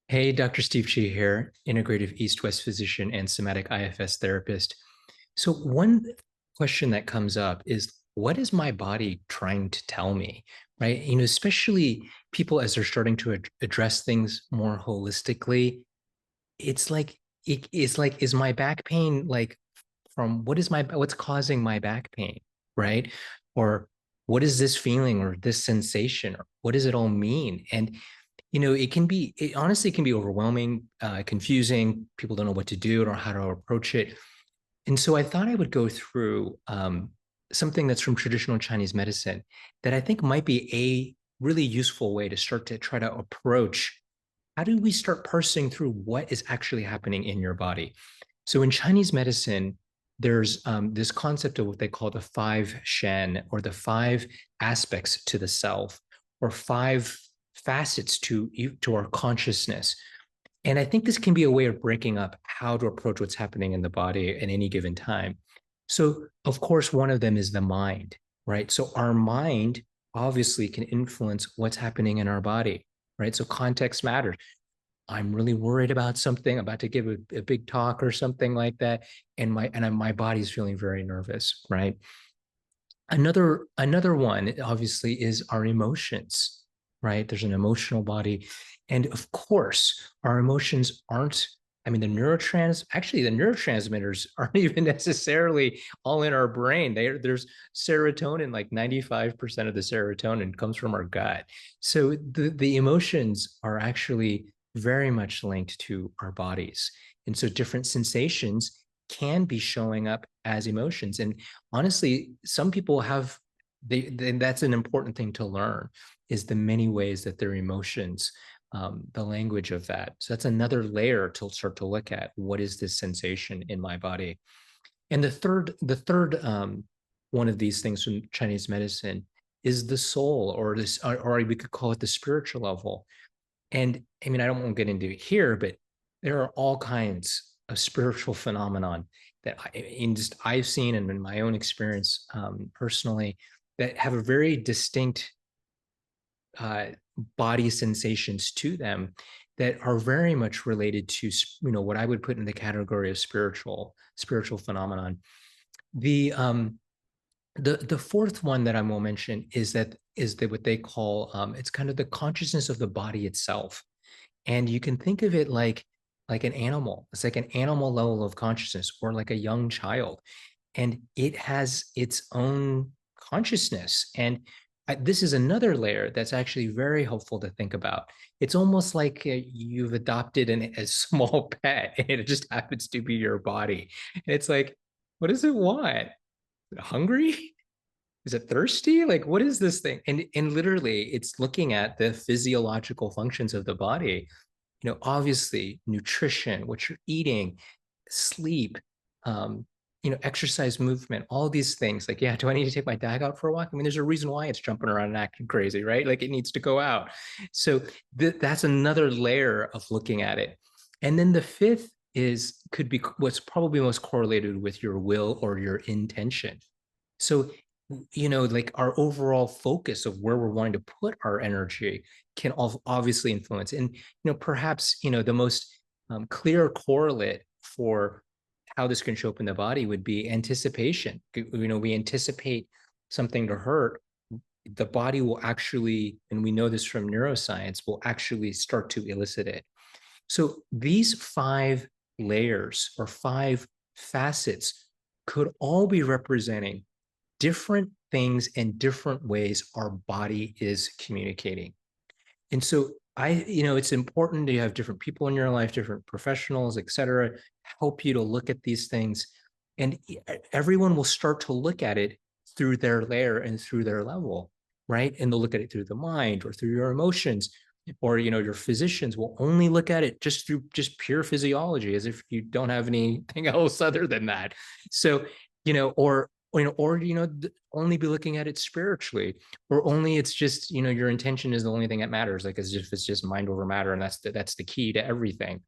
Hey, Dr. Steve Chi here, integrative East-West physician and somatic IFS therapist. So one question that comes up is, what is my body trying to tell me, right? Especially people as they're starting to address things more holistically. It's like it's like, is my back pain like from what's causing my back pain, right? Or what is this feeling or this sensation, or what does it all mean? And it honestly can be overwhelming, confusing. People don't know what to do or how to approach it. And so I thought I would go through something that's from traditional Chinese medicine that I think might be a really useful way to start to try to approach how do we start parsing through what is actually happening in your body. So in Chinese medicine, there's this concept of what they call the five Shen, or the five aspects to the self, or five facets to our consciousness. And I think this can be a way of breaking up how to approach what's happening in the body at any given time. So, of course, one of them is the mind, right? So, our mind obviously can influence what's happening in our body, right? So, context matters. I'm really worried about something, about to give a big talk or something like that, and my body's feeling very nervous, right? Another one obviously is our emotions, right? There's an emotional body. And of course, our emotions aren't, I mean, the neurotransmitters aren't even necessarily all in our brain. There's serotonin, like 95% of the serotonin comes from our gut. So the emotions are actually very much linked to our bodies. And so different sensations can be showing up as emotions. And honestly, some people have that's an important thing to learn, is the many ways that their emotions, the language of that. So that's another layer to start to look at. What is this sensation in my body? And the third one of these things from Chinese medicine is the soul, or we could call it the spiritual level. And I mean, I don't want to get into it here, but there are all kinds of spiritual phenomenon that I've seen, and in my own experience, personally, that have a very distinct uh, body sensations to them that are very much related to what I would put in the category of spiritual phenomenon. The the fourth one that I will mention is that what they call, it's kind of the consciousness of the body itself. And you can think of it like an animal. It's like an animal level of consciousness, or like a young child, and it has its own consciousness. And this is another layer that's actually very helpful to think about. It's almost like you've adopted a small pet, and it just happens to be your body. And it's like, what does it want? Is it hungry? Is it thirsty? Like, what is this thing? And literally, it's looking at the physiological functions of the body. Obviously, nutrition, what you're eating, sleep, um, exercise, movement, all these things. Like, yeah, do I need to take my dog out for a walk? I mean, there's a reason why it's jumping around and acting crazy, right? Like, it needs to go out. So that's another layer of looking at it. And then the fifth could be what's probably most correlated with your will or your intention. So, like our overall focus of where we're wanting to put our energy can obviously influence. And, perhaps, the most clear correlate for how this can show up in the body would be anticipation. We anticipate something to hurt, the body will actually, and we know this from neuroscience, will actually start to elicit it. So these five layers, or five facets, could all be representing different things and different ways our body is communicating. And so it's important to have different people in your life, different professionals, et cetera, help you to look at these things. And everyone will start to look at it through their layer and through their level, right? And they'll look at it through the mind or through your emotions, or your physicians will only look at it just through just pure physiology, as if you don't have anything else other than that. So, or only be looking at it spiritually, or only it's just, your intention is the only thing that matters, like as if it's just mind over matter, and that's the key to everything.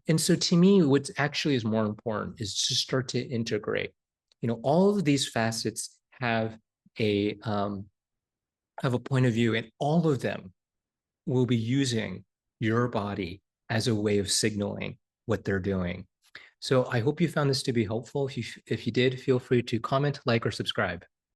And so to me, what actually is more important is to start to integrate. All of these facets have a point of view, and all of them will be using your body as a way of signaling what they're doing. So I hope you found this to be helpful. If you did, feel free to comment, like, or subscribe.